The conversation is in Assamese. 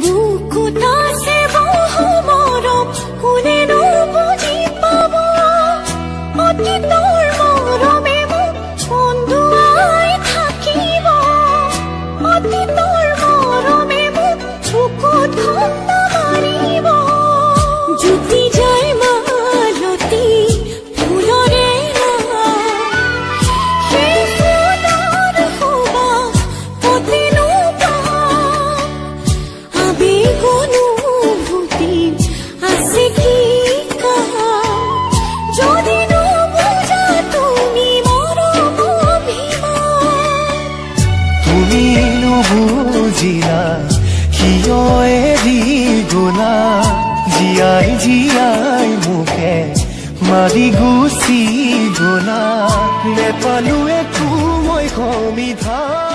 বুকুত আছে বহু মৰম, কোনেনো বুজি পাব অতীতৰ মৰমে মোক কন্দুৱাই থাকিব। অতীতৰ মৰমে মোক বুকুত খুন্দা মাৰিব। জুতি যায় মালতী ফুলৰে সেই ফুলৰ সুবাস কতেনো পাম। আবেগ অনুভূতি আছে কি কাম, যদি নুবুজা তুমি মৰম অভিমান। তুমি নুবুজিলা কিয় এৰি গলা, জীয়াই জীয়াই মোকে মাৰি গুচি গলা। নেপালো একো মই সমিধান।